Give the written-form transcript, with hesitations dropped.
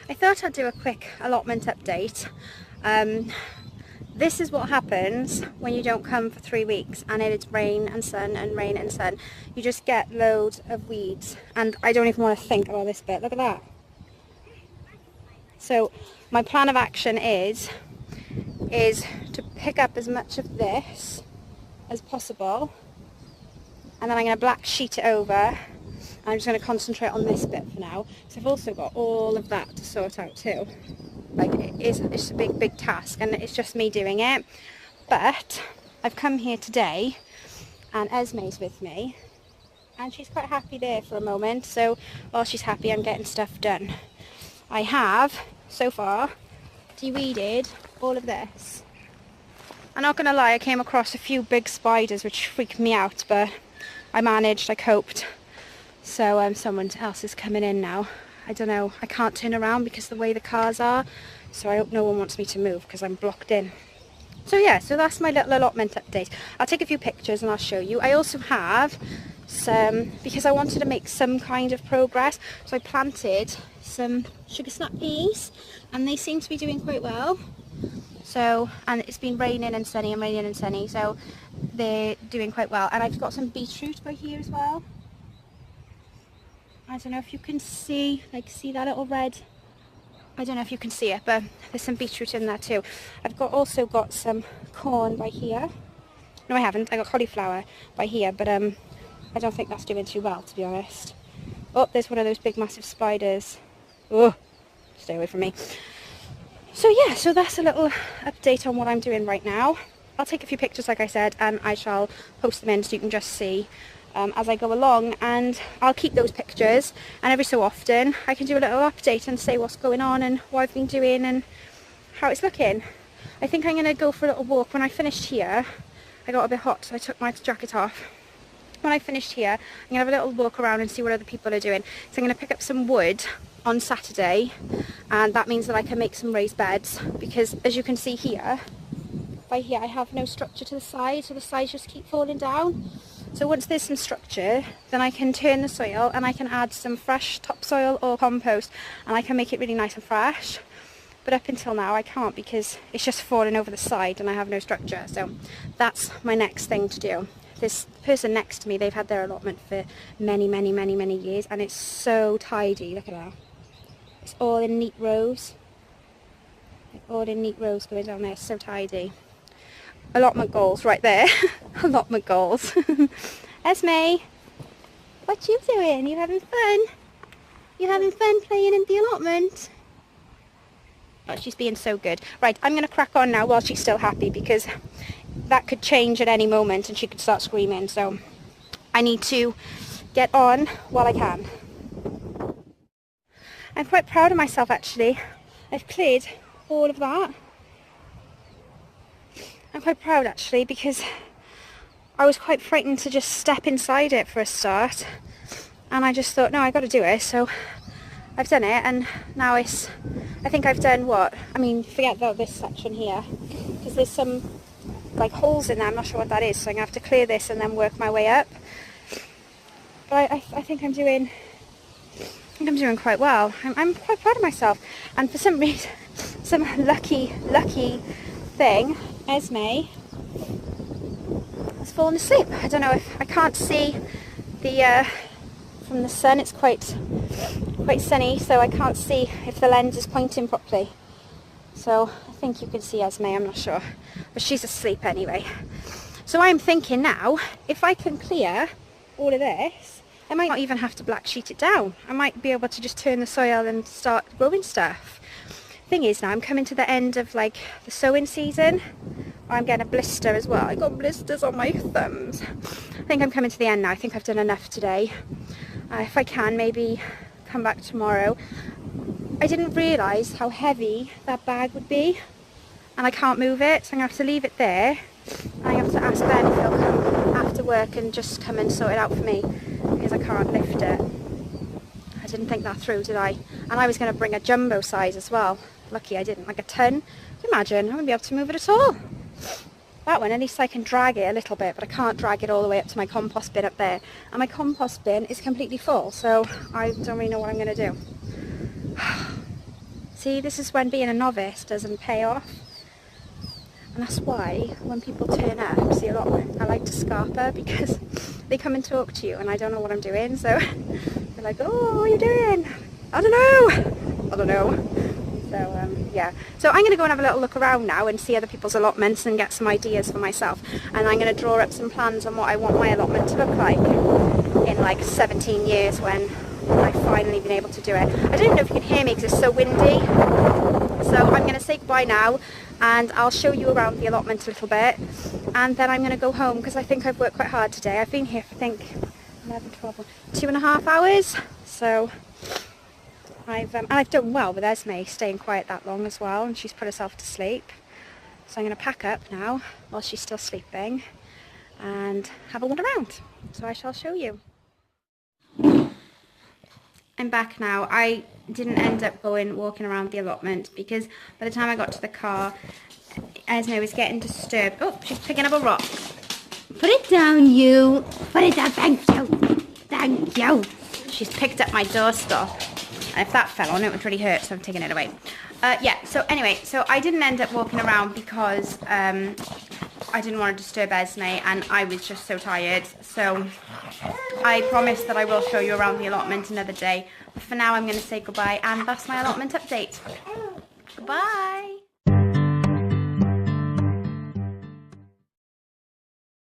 I thought I'd do a quick allotment update. This is what happens when you don't come for 3 weeks and it's rain and sun and rain and sun. You just get loads of weeds, and I don't even want to think about this bit. Look at that. So my plan of action is to pick up as much of this as possible, and then I'm going to black sheet it over. I'm just going to concentrate on this bit for now. So I've also got all of that to sort out too. Like, it's a big task, and it's just me doing it. But I've come here today and Esme's with me, and she's quite happy there for a moment. So while she's happy, I'm getting stuff done. I have so far de-weeded all of this. I'm not gonna lie, I came across a few big spiders which freaked me out, but I managed, I coped. So someone else is coming in now. I don't know, I can't turn around because of the way the cars are, so I hope no one wants me to move because I'm blocked in. So yeah, so that's my little allotment update. I'll take a few pictures and I'll show you. I also have some, because I wanted to make some kind of progress, so I planted some sugar snap peas and they seem to be doing quite well. So, and it's been raining and sunny and raining and sunny, so they're doing quite well. And I've got some beetroot by here as well. I don't know if you can see, like, see that little red? I don't know if you can see it, but there's some beetroot in there too. I've also got some corn by here. No, I haven't. I got cauliflower by here, but I don't think that's doing too well, to be honest. Oh, there's one of those big massive spiders. Oh, stay away from me. So yeah, so that's a little update on what I'm doing right now. I'll take a few pictures, like I said, and I shall post them in so you can just see as I go along, and I'll keep those pictures, and every so often I can do a little update and say what's going on and what I've been doing and how it's looking. I think I'm going to go for a little walk. When I finished here, I got a bit hot, so I took my jacket off. When I finished here, I'm going to have a little walk around and see what other people are doing. So I'm going to pick up some wood on Saturday, and that means that I can make some raised beds, because as you can see here, by here I have no structure to the side, so the sides just keep falling down. So once there's some structure, then I can turn the soil and I can add some fresh topsoil or compost, and I can make it really nice and fresh. But up until now I can't, because it's just falling over the side and I have no structure. So that's my next thing to do. This person next to me, they've had their allotment for many years, and it's so tidy. Look at that. It's all in neat rows. All in neat rows going down there. It's so tidy. Allotment goals right there. Allotment goals. Esme, what you doing? You having fun? You having fun playing in the allotment? Oh, she's being so good. Right, I'm going to crack on now while she's still happy, because that could change at any moment and she could start screaming. So I need to get on while I can. I'm quite proud of myself, actually. I've cleared all of that. I'm quite proud, actually, because I was quite frightened to just step inside it for a start, and I just thought, no, I got to do it. So I've done it, and now I think I've done what? I mean, forget about this section here, because there's some like holes in there. I'm not sure what that is, so I'm going to have to clear this and then work my way up. But I think I'm doing quite well. I'm quite proud of myself, and for some reason, some lucky thing, Esme has fallen asleep. I don't know if I can't see the from the sun. It's quite sunny, so I can't see if the lens is pointing properly. So I think you can see Esme, I'm not sure, but she's asleep anyway. So I'm thinking now, if I can clear all of this, I might not even have to black sheet it down. I might be able to just turn the soil and start growing stuff. Thing is, now I'm coming to the end of like the sowing season. I'm getting a blister as well. I got blisters on my thumbs. I think I'm coming to the end now. I think I've done enough today. If I can, maybe come back tomorrow. I didn't realise how heavy that bag would be, and I can't move it, so I'm going to have to leave it there. I have to ask Ben if he'll come after work and just come and sort it out for me, because I can't lift it. I didn't think that through, did I? And I was going to bring a jumbo size as well. Lucky I didn't, like a ton. Can you imagine? I wouldn't be able to move it at all. That one, at least I can drag it a little bit, but I can't drag it all the way up to my compost bin up there. And my compost bin is completely full, so I don't really know what I'm going to do. See, this is when being a novice doesn't pay off. And that's why when people turn up to the allotment, I like to scarper, because they come and talk to you and I don't know what I'm doing. So they're like, oh, what are you doing? I don't know. So yeah, so I'm going to go and have a little look around now and see other people's allotments and get some ideas for myself. And I'm going to draw up some plans on what I want my allotment to look like in like 17 years when I've finally been able to do it. I don't even know if you can hear me because it's so windy. So I'm going to say goodbye now, and I'll show you around the allotment a little bit, and then I'm going to go home because I think I've worked quite hard today. I've been here for, I think, 11, 12, 2.5 hours. So I've done well with Esme staying quiet that long as well, and she's put herself to sleep. So I'm going to pack up now while she's still sleeping and have a wander around. So I shall show you. I'm back now. I didn't end up walking around the allotment because by the time I got to the car, Esme was getting disturbed. Oh, she's picking up a rock. Put it down, you. Put it down. Thank you. Thank you. She's picked up my doorstop. And if that fell on, it would really hurt, so I'm taking it away. Yeah, so anyway, so I didn't end up walking around because I didn't want to disturb Esme, and I was just so tired. So I promise that I will show you around the allotment another day. But for now, I'm going to say goodbye, and that's my allotment update. Goodbye.